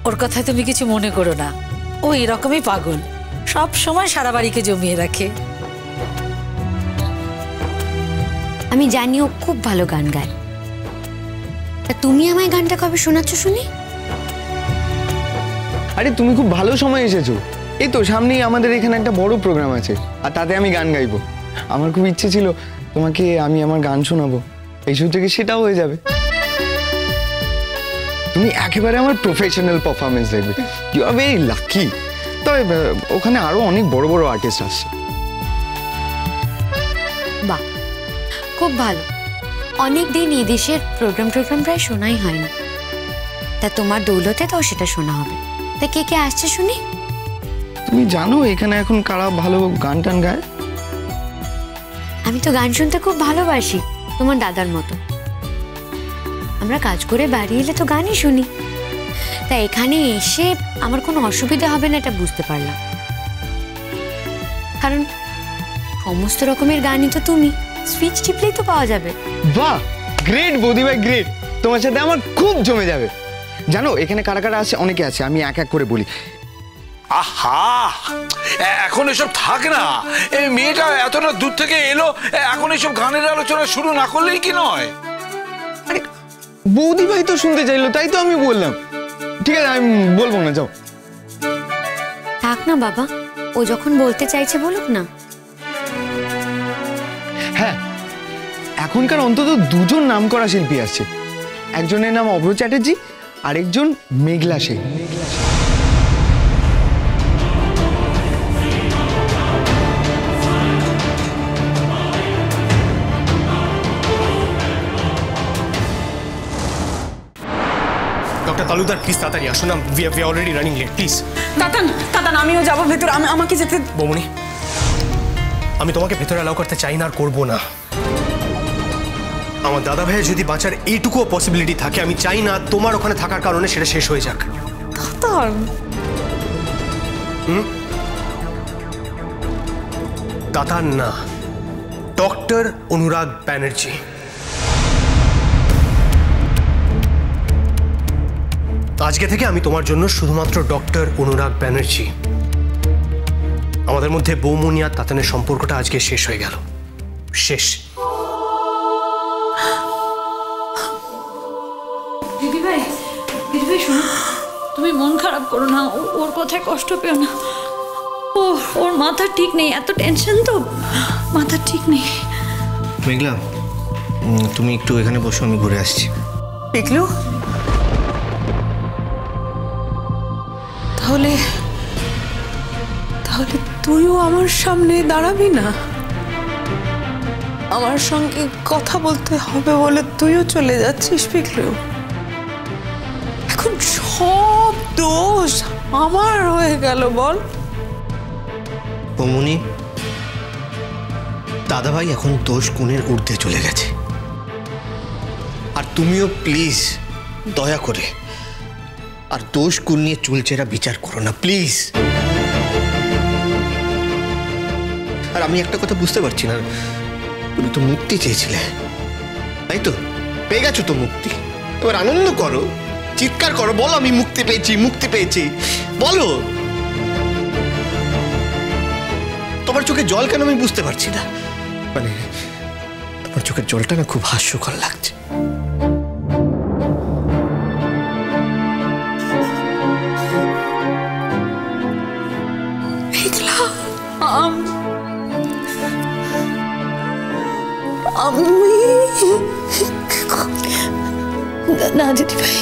ওর কথায় তুমি কিছু মনে করো না, ও এরকমই পাগল, সব সময় সারা বাড়িকে জমিয়ে রাখে। আমি জানি ও খুব ভালো গান গায়। তা তুমি আমায় গানটা কবে শোনাচ্ছ শুনি? আরে তুমি খুব ভালো সময় এসেছো, এই তো সামনেই আমাদের এখানে একটা বড় প্রোগ্রাম আছে, আর তাতে আমি গান গাইবো। আমার খুব ইচ্ছে ছিল তোমাকে আমি আমার গান শোনাবো, এই সুযোগে সেটাও হয়ে যাবে। তুমি একেবারে আমার প্রফেশনাল পারফরমেন্স দেখবে, ইউ আর ভেরি লাকি। তবে ওখানে আরো অনেক বড় বড় আর্টিস্ট আসছে। বাহ, খুব ভালো। অনেক দিন এই দেশের প্রোগ্রাম প্রায় শোনাই হয় না, তা তোমার দৌলতে তো সেটা শোনা হবে। তা কে কে আসছে শুনি? তুমি জানো এখানে এখন কারা ভালো গান টান গায়? আমি তো গান শুনতে খুব ভালোবাসি, তোমার দাদার মতো। আমরা কাজ করে বাড়ি এলে তো গানই শুনি, তা এখানে এসে আমার কোনো অসুবিধা হবে না এটা বুঝতে পারলাম, কারণ সমস্ত রকমের গানই তো তুমি সুইচ টিপলেই তো পাওয়া যাবে। বাহ, গ্রেট বৌদি ভাই, গ্রেট। তোমার সাথে আমার খুব জমে যাবে। জানো এখানে কারা কারা আছে? অনেকে আছে, আমি এক এক করে বলি। আহা, এখন এসব থাক না। এই মেয়েটা এতটা দূর থেকে এলো, এখন এসব গানের আলোচনা শুরু না করলেই কি নয়? আরে বৌদি ভাই তো শুনতে চাইলো, তাই তো আমি বললাম। ঠিক আছে, আমি বলবো না, যাও। থাক না বাবা, ও যখন বলতে চাইছে বলুক না। হ্যাঁ, এখনকার অন্তত দুজন নামকরা শিল্পী আসছে। একজনের নাম অভ্র চ্যাটার্জি, আরেকজন মেঘলা সেন। ডক্টর তালুকদার প্লিজ তাড়াতাড়ি আসুন, we are already running late, please. কাতান আমিও যাবো ভেতরে, আমাকে যেতে। বৌমনি, আমি তোমাকে ভেতরে অ্যালাউ করতে চাই না আর করবো না। আমার দাদা ভাইয়ের যদি বাঁচার এইটুকুও পসিবিলিটি থাকে, আমি চাই না তোমার ওখানে থাকার কারণে সেটা শেষ হয়ে যাক। কাতান। কাতান না, ডক্টর অনুরাগ ব্যানার্জি। আজকে থেকে আমি তোমার জন্য শুধুমাত্র ডক্টর অনুরাগ ব্যানার্জি। আমাদের মধ্যে বৌমনি আর তাতানের সম্পর্কটা আজকে শেষ হয়ে গেল, শেষ। দিদিভাই শোনো, তুমি মন খারাপ করো না, ওর কথায় কষ্ট পেও না। ওর মাথা ঠিক নেই, এত টেনশন তো, মাথা ঠিক নেই। মেঘলা, তুমি একটু এখানে বসো, আমি ঘুরে আসছি। পিকলু, তাহলে তুইও আমার সামনে দাঁড়াবি না? আমার সঙ্গে কথা বলতে হবে বলে তুইও চলে যাচ্ছিস পিকলু? এখন সব দোষ আমার হয়ে গেল বল? বৌমনি, দাদাভাই এখন দোষ গুণের ঊর্ধ্বে চলে গেছে, আর তুমিও প্লিজ দয়া করে আর দোষ গুণ নিয়ে চুলচেরা বিচার করো না, প্লিজ। আর আমি একটা কথা বুঝতে পারছি না, তুমি তো মুক্তি চেয়েছিলে, তাই তো? পেয়ে গেছো তো মুক্তি, এবার আনন্দ করো, চিৎকার করো, বলো আমি মুক্তি পেয়েছি, মুক্তি পেয়েছি, বলো। তোমার চোখে জল কেন আমি বুঝতে পারছি না, মানে তোমার চোখের জলটা না খুব হাস্যকর লাগছে। না দিদি ভাই,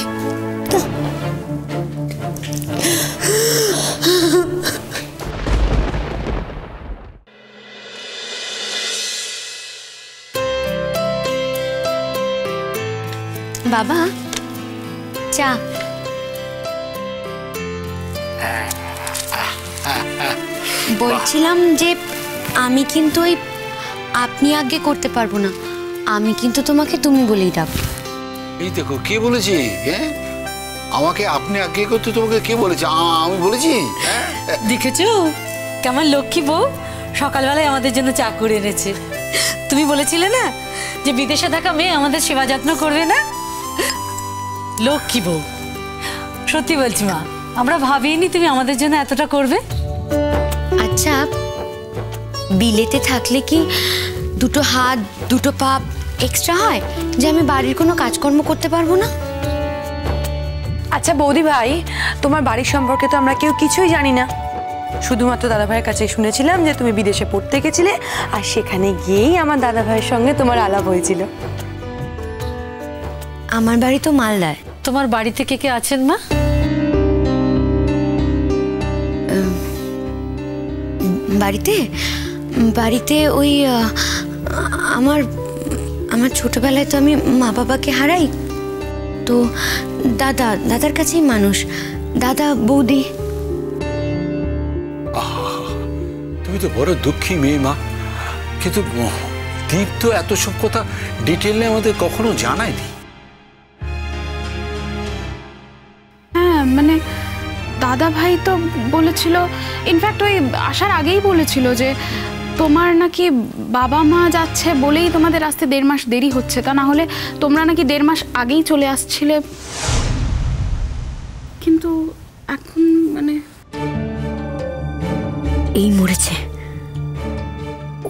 বাবা চা। বলছিলাম যে আমি কিন্তু ওই আপনি আগে করতে পারবো না, আমি কিন্তু তোমাকে তুমি বলেই ডাকবো। এই দেখো কে বলেছি? হ্যাঁ, আমাকে আপনি আগে করতে তোমাকে কে বলেছে? আমি বলেছি? দেখেছো কেমন লক্ষ্মী বউ, সকালবেলায় আমাদের জন্য চা করে এনেছে। তুমি বলেছিলে না যে বিদেশে থাকা মেয়ে আমাদের সেবা যত্ন করবে না? লক্ষ্মী বউ, সত্যি বলছি মা। আমরা ভাবিনি তুমি আমাদের জন্য এতটা করবে। আচ্ছা, বিলেতে থাকলে কি দুটো হাত দুটো পা এক্সট্রা হয় যে আমি বাড়ির কোনো কাজকর্ম করতে পারবো না? আচ্ছা বৌদি ভাই, তোমার বাড়ির সম্পর্কে তো আমরা কেউ কিছুই জানি না, শুধুমাত্র দাদা ভাইয়ের কাছে শুনেছিলাম যে তুমি বিদেশে পড়তে গেছিলে, আর সেখানে গিয়েই আমার দাদা ভাইয়ের সঙ্গে তোমার আলাপ হয়েছিল। আমার বাড়ি তো মালদায়। তোমার বাড়িতে কে কে আছেন মা? বাড়িতে ওই আমার ছোটবেলায় তো আমি মা বাবাকে হারাই, তো দাদার কাছেই মানুষ, দাদা বৌদি। তুমি তো বড় দুঃখী মেয়ে মা, কিন্তু দীপ তো এত সব কথা ডিটেইলে আমাদের কখনো জানায়নি। হ্যাঁ মানে দাদা ভাই তো বলেছিল, ইনফ্যাক্ট ওই আসার আগেই বলেছিল যে তোমার নাকি বাবা মা যাচ্ছে বলেই তোমাদের আসতে 1.5 মাস দেরি হচ্ছে, তা না হলে তোমরা নাকি 1.5 মাস আগেই চলে আসছিলে। কিন্তু এখন মানে এই মরেছে,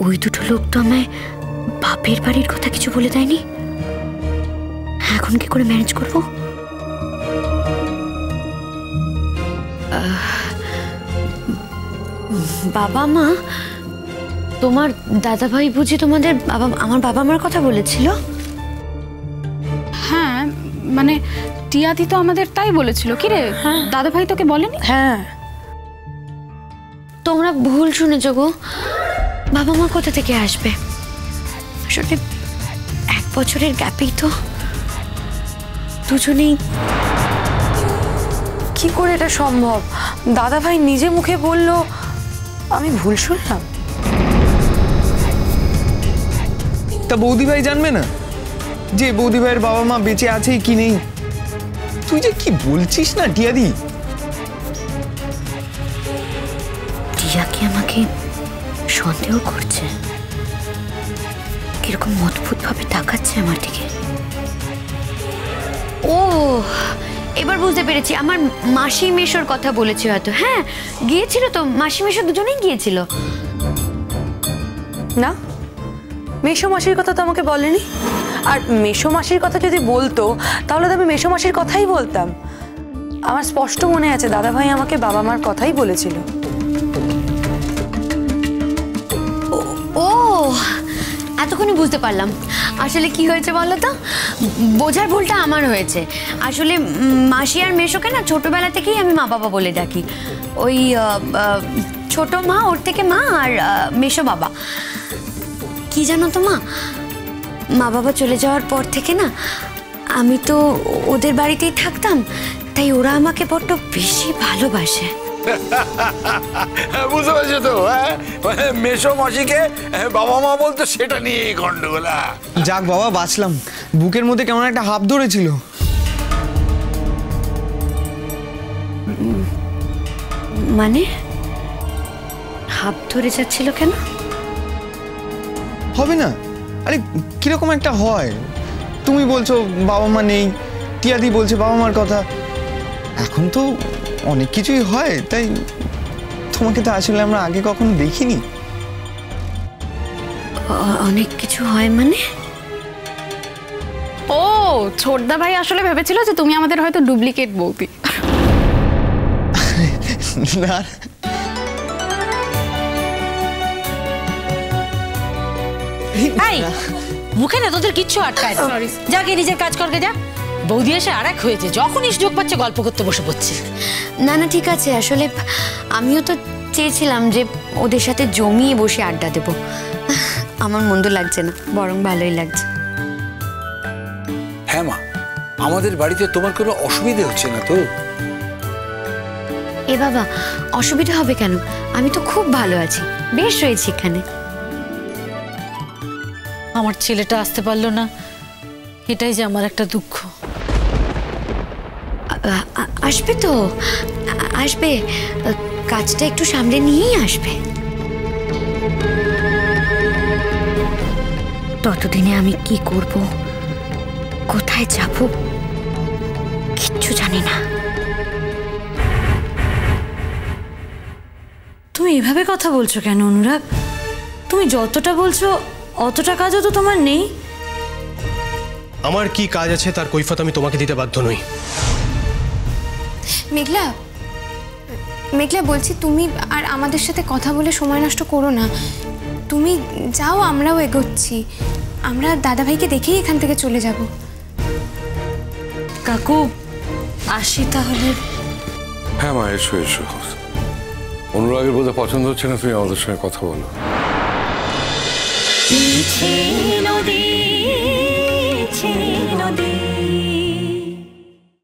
ওই দুটো লোক তো আমায় বাপের বাড়ির কথা কিছু বলে দেয়নি। এখন কি করে ম্যানেজ করবো? বাবা মা, তোমার দাদা ভাই বুঝি তোমাদের আমার বাবা মার কথা বলেছিল? হ্যাঁ মানে টিয়াদি তো আমাদের তাই বলেছিল। কি রে, দাদা ভাই তোকে বলেনি? হ্যাঁ তোমরা ভুল শুনেছো গো, বাবা মা কোথা থেকে আসবে? আসলে 1 বছরের গ্যাপেই তো দুজনেই। কি করে এটা সম্ভব? দাদা ভাই নিজে মুখে বলল, আমি ভুল শুনলাম? তা বৌদি ভাই জানবে না যে বৌদি ভাইয়ের বাবা মা বেঁচে আছে কি নেই? তুই যে কি বলছিস না টিয়াদি? টিয়া কি আমাকে সন্দেহ করছে? কিরকম অদ্ভুত ভাবে তাকাচ্ছে আমার দিকে। ও এবার বুঝতে পেরেছি, আমার মাসি মেশোর কথা বলেছে হয়তো। হ্যাঁ গিয়েছিল তো, মাসি মেশো দুজনেই গিয়েছিল। না, মেশো মাসির কথা তো আমাকে বলেনি। আর মেশো মাসির কথা যদি বলতো তাহলে তো আমি মেশো মাসির কথাই বলতাম। আমার স্পষ্ট মনে আছে দাদা ভাই আমাকে বাবা মার কথাই বলেছিল। ও এতক্ষণে বুঝতে পারলাম আসলে কি হয়েছে বলো তো। বোঝার ভুলটা আমার হয়েছে। আসলে মাসি আর মেশোকে না ছোটবেলা থেকেই আমি মা বাবা বলে ডাকি। ওই ছোট মা, ওর থেকে মা, আর মেশো বাবা। কি জানো তো মা বাবা চলে যাওয়ার পর থেকে না আমি তো ওদের বাড়িতেই থাকতাম, তাই ওরা আমাকে বড্ড বেশি ভালোবাসে। বুঝতে পারছো তো? মেশো মাসিকে বাবা মা বলতো, সেটা নিয়ে গন্ডগোল। যাক বাবা, বাঁচলাম। বুকের মধ্যে কেমন একটা হাঁপ ধরেছিল। মানে হাঁপ ধরে যাচ্ছিল কেন? হবে না? আরে কিরকম একটা হয়, তুমি বলছো বাবা মা নেই, টিয়াদি বলছে বাবা মার কথা। এখন তো অনেক কিছুই হয়, তাই তোমাকে তো আসলে আমরা আগে কখনো দেখিনি। অনেক কিছু হয় মানে? ও ছোটদা ভাই আসলে ভেবেছিল যে তুমি আমাদের হয়তো ডুপ্লিকেট বৌদি। না এই মুখে না তোদের কিচ্ছু আটকায় না। যা গিয়ে নিজের কাজ করকে যা। বৌদি এসে আরেক হয়েছে, যখনই সুযোগ পাচ্ছে গল্প করতে বসে পড়ছে। না না ঠিক আছে, আসলে আমিও তো চেয়েছিলাম যে ওদের সাথে জমিয়ে বসে আড্ডা দেব। আমার মন্দ লাগছে না, বরং ভালোই লাগছে। হ্যাঁ মা, আমাদের বাড়িতে তোমার কোনো অসুবিধে হচ্ছে না তো? এ বাবা, অসুবিধা হবে কেন? আমি তো খুব ভালো আছি, বেশ রয়েছি এখানে। আমার ছেলেটা আসতে পারলো না, এটাই যে আমার একটা দুঃখ। আসবে তো, আসবে। কাজটা একটু সামনে নিয়েই আসবে। ততদিনে আমি কি করব, কোথায় যাব, কিচ্ছু জানি না। তুমি এভাবে কথা বলছো কেন অনুরাগ? তুমি যতটা বলছো অতটা কাজও তো তোমার নেই। আমার কি কাজ আছে তার কৈফিয়ত আমি তোমাকে দিতে বাধ্য নই। মেঘলা, মেঘলা বলছি তুমি আর আমাদের সাথে কথা বলে সময় নষ্ট করো না। তুমি যাও, আমরাও এগোচ্ছি। আমরা দাদাভাইকে দেখেই এখান থেকে চলে যাব। কাকু আসি তাহলে। হ্যাঁ মা, এসো এসো। অনুরাগের বোধ পছন্দ হচ্ছে না, তুমি আমাদের সঙ্গে কথা বলো। নদী